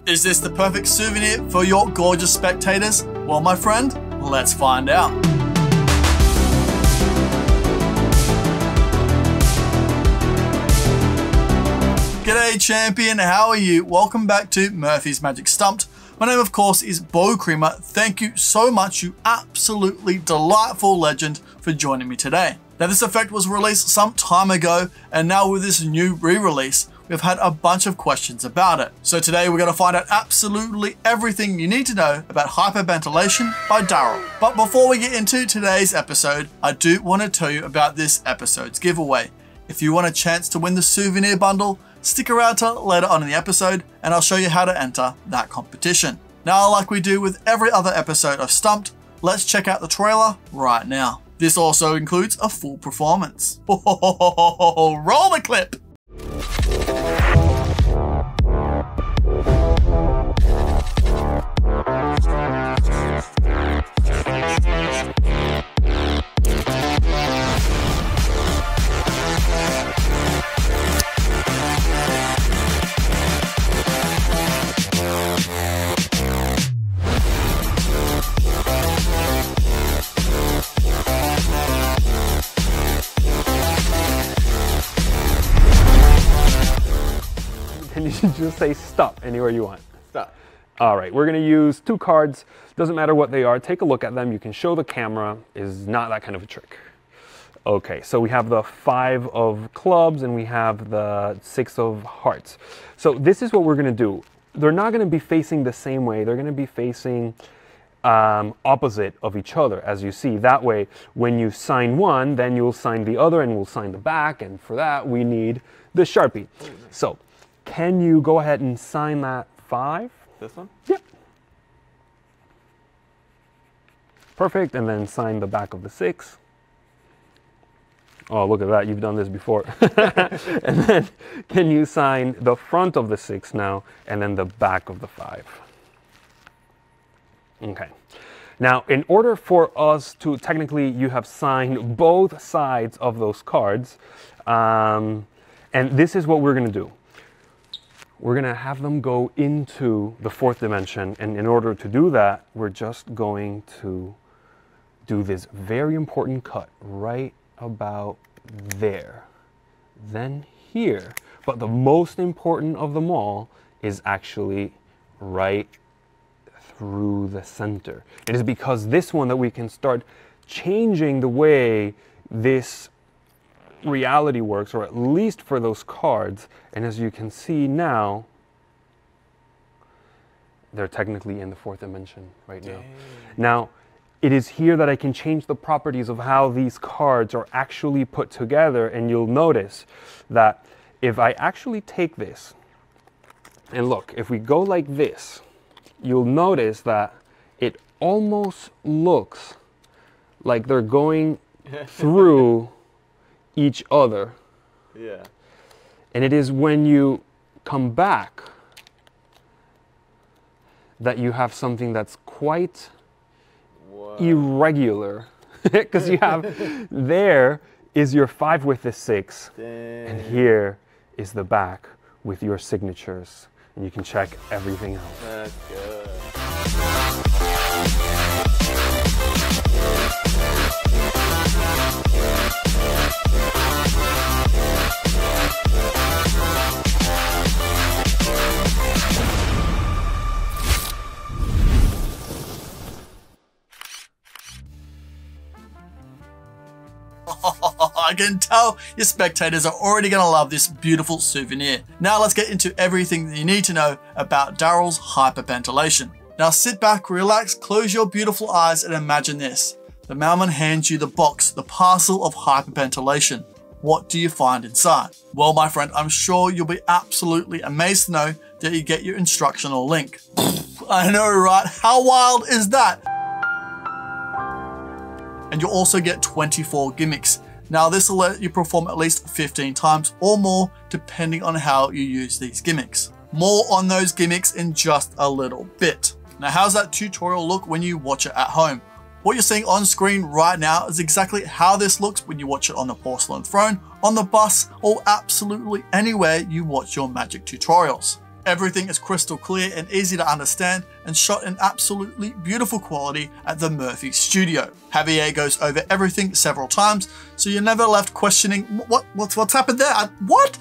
Is this the perfect souvenir for your gorgeous spectators? Well, my friend, let's find out. G'day champion, how are you? Welcome back to Murphy's Magic Stumped. My name of course is Beau. Thank you so much, you absolutely delightful legend, for joining me today. Now this effect was released some time ago, and now with this new re-release, we've had a bunch of questions about it. So today we're going to find out absolutely everything you need to know about Hyper Bent Elation by DARYL. But before we get into today's episode, I do want to tell you about this episode's giveaway. If you want a chance to win the souvenir bundle, stick around till later on in the episode and I'll show you how to enter that competition. Now, like we do with every other episode of Stumped, let's check out the trailer right now. This also includes a full performance. Roll the clip! And you should just say stop anywhere you want. Stop. All right, we're gonna use 2 cards. Doesn't matter what they are, take a look at them. You can show the camera, is not that kind of a trick. Okay, so we have the 5 of clubs and we have the 6 of hearts. So this is what we're gonna do. They're not gonna be facing the same way. They're gonna be facing opposite of each other, as you see. That way, when you sign one, then you'll sign the other and we'll sign the back. And for that, we need the Sharpie. So, can you go ahead and sign that 5? This one? Yep. Perfect, and then sign the back of the 6. Oh, look at that, you've done this before. And then, can you sign the front of the 6 now, and then the back of the 5? Okay. Now, in order for us to, technically, you have signed both sides of those cards, and this is what we're gonna do. We're gonna have them go into the 4th dimension, and in order to do that, we're just going to do this very important cut right about there, then here. But the most important of them all is actually right through the center. It is because this one that we can start changing the way this reality works, or at least for those cards. And as you can see now, they're technically in the 4th dimension right now. Now, it is here that I can change the properties of how these cards are actually put together, and you'll notice that if I actually take this, and look, if we go like this, you'll notice that it almost looks like they're going through each other. Yeah. And it is when you come back that you have something that's quite irregular. Because you have, there is your 5 with the 6. Dang. And here is the back with your signatures. And you can check everything else. That's good. I can tell your spectators are already going to love this beautiful souvenir. Now let's get into everything that you need to know about DARYL's Hyper Bent Elation. Now sit back, relax, close your beautiful eyes and imagine this. The mailman hands you the box, the parcel of Hyper Bent Elation. What do you find inside? Well, my friend, I'm sure you'll be absolutely amazed to know that you get your instructional link. I know, right? How wild is that? And you'll also get 24 gimmicks. Now this will let you perform at least 15 times or more depending on how you use these gimmicks. More on those gimmicks in just a little bit. Now how's that tutorial look when you watch it at home? What you're seeing on screen right now is exactly how this looks when you watch it on the porcelain throne, on the bus, or absolutely anywhere you watch your magic tutorials. Everything is crystal clear and easy to understand and shot in absolutely beautiful quality at the Murphy studio. Javier goes over everything several times, so you're never left questioning, what's happened there? What?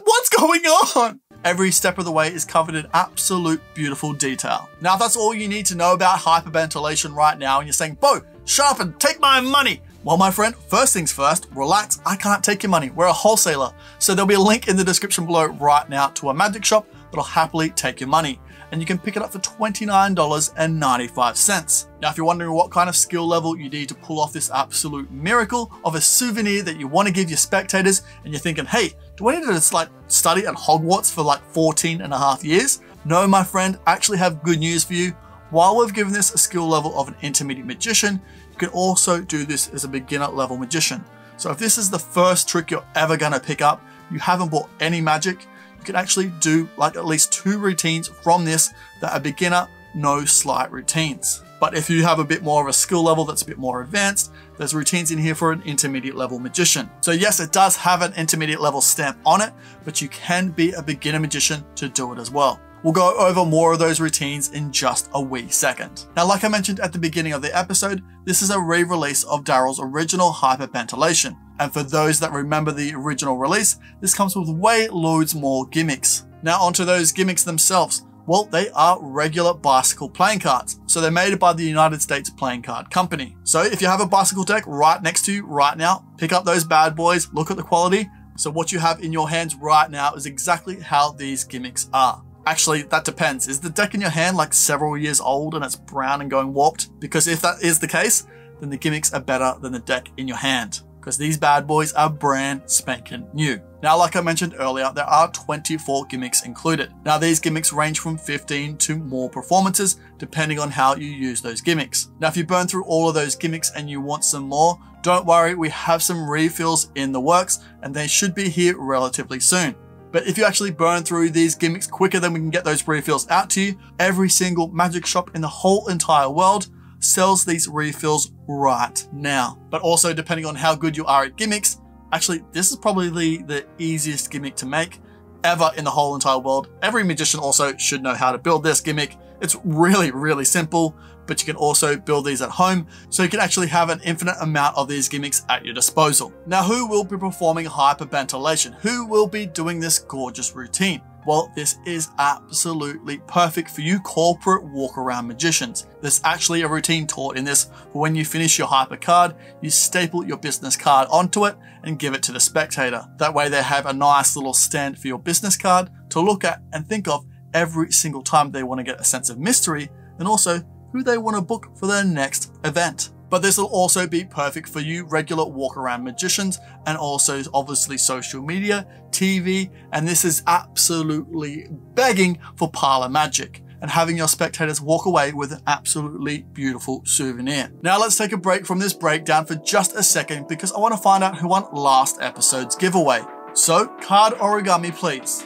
What's going on? Every step of the way is covered in absolute beautiful detail. Now, if that's all you need to know about Hyper Bent Elation right now, and you're saying, Beau, shut up and take my money. Well, my friend, first things first, relax, I can't take your money. We're a wholesaler. So there'll be a link in the description below right now to a magic shop that'll happily take your money. And you can pick it up for $29.95. Now, if you're wondering what kind of skill level you need to pull off this absolute miracle of a souvenir that you want to give your spectators, and you're thinking, hey, do I need to just study at Hogwarts for 14 and a half years? No, my friend, I actually have good news for you. While we've given this a skill level of an intermediate magician, you can also do this as a beginner level magician. So if this is the first trick you're ever going to pick up, you haven't bought any magic, you can actually do at least 2 routines from this that are beginner, no sleight routines. But if you have a bit more of a skill level that's a bit more advanced, there's routines in here for an intermediate level magician. So yes, it does have an intermediate level stamp on it, but you can be a beginner magician to do it as well. We'll go over more of those routines in just a wee second. Now, like I mentioned at the beginning of the episode, this is a re-release of DARYL's original Hyper Bent Elation. And for those that remember the original release, this comes with way loads more gimmicks. Now onto those gimmicks themselves. Well, they are regular bicycle playing cards. So they're made by the United States Playing Card Company. So if you have a bicycle deck right next to you right now, pick up those bad boys, look at the quality. So what you have in your hands right now is exactly how these gimmicks are. Actually, that depends. Is the deck in your hand several years old and it's brown and going warped? Because if that is the case, then the gimmicks are better than the deck in your hand, because these bad boys are brand spanking new. Now, like I mentioned earlier, there are 24 gimmicks included. Now, these gimmicks range from 15 to more performances, depending on how you use those gimmicks. Now, if you burn through all of those gimmicks and you want some more, don't worry, we have some refills in the works and they should be here relatively soon. But if you actually burn through these gimmicks quicker than we can get those refills out to you, every single magic shop in the whole entire world sells these refills right now. But also, depending on how good you are at gimmicks, actually, this is probably the easiest gimmick to make ever in the whole entire world. Every magician also should know how to build this gimmick. It's really, really simple, but you can also build these at home, so you can actually have an infinite amount of these gimmicks at your disposal. Now, who will be performing Hyper Bent Elation? Who will be doing this gorgeous routine? Well, this is absolutely perfect for you corporate walk-around magicians. There's actually a routine taught in this for when you finish your hyper card, you staple your business card onto it and give it to the spectator. That way they have a nice little stand for your business card to look at and think of every single time they want to get a sense of mystery, and also who they want to book for their next event. But this will also be perfect for you regular walk-around magicians, and also obviously social media, TV, and this is absolutely begging for parlor magic and having your spectators walk away with an absolutely beautiful souvenir. Now let's take a break from this breakdown for just a second, because I want to find out who won last episode's giveaway. So, card origami please.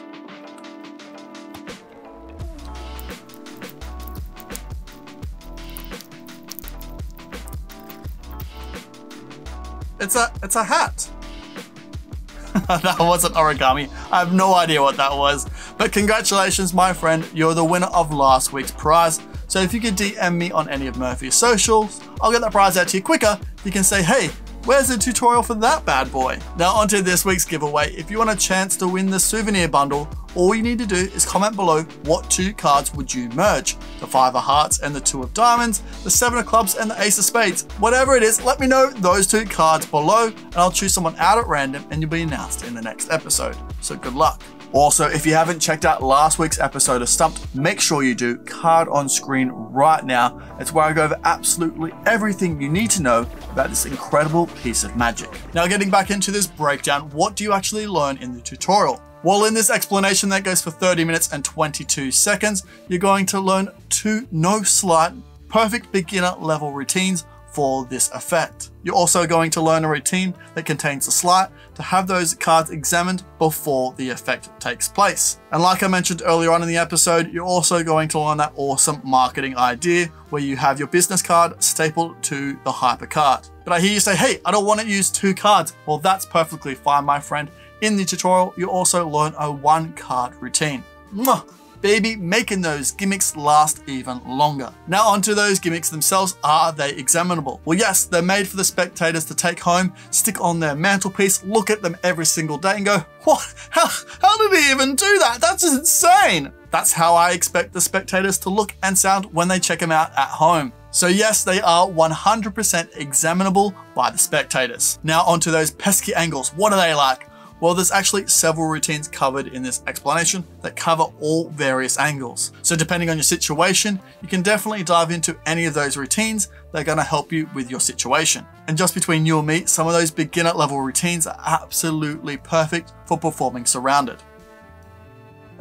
It's a hat. That wasn't origami. I have no idea what that was. But congratulations, my friend. You're the winner of last week's prize. So if you could DM me on any of Murphy's socials, I'll get that prize out to you quicker. You can say, hey, where's the tutorial for that bad boy? Now onto this week's giveaway. If you want a chance to win the souvenir bundle, all you need to do is comment below what 2 cards would you merge. The 5 of hearts and the 2 of diamonds, the 7 of clubs and the ace of spades. Whatever it is, let me know those 2 cards below and I'll choose someone out at random and you'll be announced in the next episode. So good luck. Also, if you haven't checked out last week's episode of Stumped, make sure you do. Card on screen right now. It's where I go over absolutely everything you need to know about this incredible piece of magic. Now getting back into this breakdown, what do you actually learn in the tutorial? Well, in this explanation that goes for 30 minutes and 22 seconds, you're going to learn 2 no sleight, perfect beginner level routines for this effect. You're also going to learn a routine that contains a sleight to have those cards examined before the effect takes place. And like I mentioned earlier on in the episode, you're also going to learn that awesome marketing idea where you have your business card stapled to the hyper card. But I hear you say, hey, I don't want to use 2 cards. Well, that's perfectly fine, my friend. In the tutorial, you also learn a 1 card routine. baby, making those gimmicks last even longer. Now onto those gimmicks themselves. Are they examinable? Well, yes, they're made for the spectators to take home, stick on their mantelpiece, look at them every single day and go, what? How did he even do that? That's insane. That's how I expect the spectators to look and sound when they check them out at home. So yes, they are 100% examinable by the spectators. Now onto those pesky angles. What are they like? Well, there's actually several routines covered in this explanation that cover all various angles. So depending on your situation, you can definitely dive into any of those routines. They're going to help you with your situation. And just between you and me, some of those beginner level routines are absolutely perfect for performing surrounded.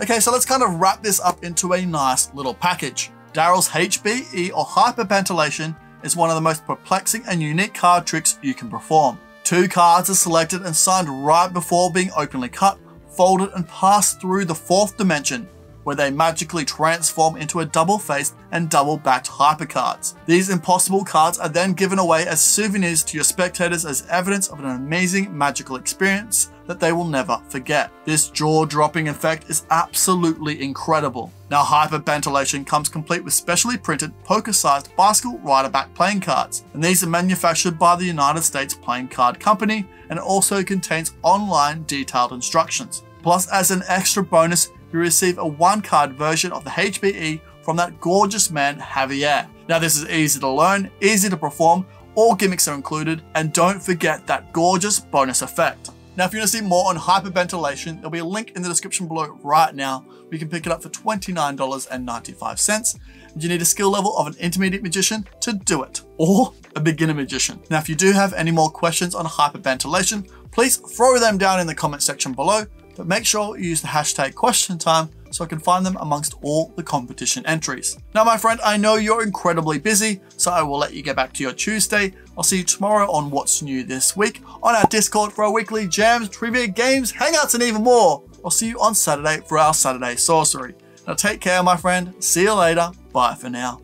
Okay, so let's kind of wrap this up into a nice little package. DARYL's HBE or Hyper Bent Elation is one of the most perplexing and unique card tricks you can perform. 2 cards are selected and signed right before being openly cut, folded and passed through the 4th dimension, where they magically transform into a double-faced and double-backed hyper cards. These impossible cards are then given away as souvenirs to your spectators as evidence of an amazing magical experience that they will never forget. This jaw-dropping effect is absolutely incredible. Now, Hyper Bent Elation comes complete with specially printed poker-sized bicycle rider-back playing cards, and these are manufactured by the United States Playing Card Company and also contains online detailed instructions. Plus, as an extra bonus, you receive a 1-card version of the HBE from that gorgeous man Javier. Now, this is easy to learn, easy to perform, all gimmicks are included, and don't forget that gorgeous bonus effect. Now, if you want to see more on Hyper Bent Elation, there'll be a link in the description below right now. You can pick it up for $29.95. And you need a skill level of an intermediate magician to do it, or a beginner magician. Now, if you do have any more questions on Hyper Bent Elation, please throw them down in the comment section below, but make sure you use the hashtag #QuestionTime so I can find them amongst all the competition entries. Now, my friend, I know you're incredibly busy, so I will let you get back to your Tuesday. I'll see you tomorrow on What's New This Week, on our Discord for our weekly jams, trivia, games, hangouts, and even more. I'll see you on Saturday for our Saturday Sorcery. Now take care, my friend. See you later. Bye for now.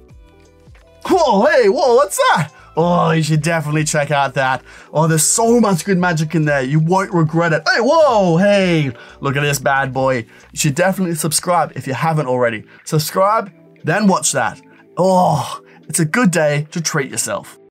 Whoa, hey, whoa, what's that? Oh, you should definitely check out that. Oh, there's so much good magic in there. You won't regret it. Hey, whoa, hey, look at this bad boy. You should definitely subscribe if you haven't already. Subscribe, then watch that. Oh, it's a good day to treat yourself.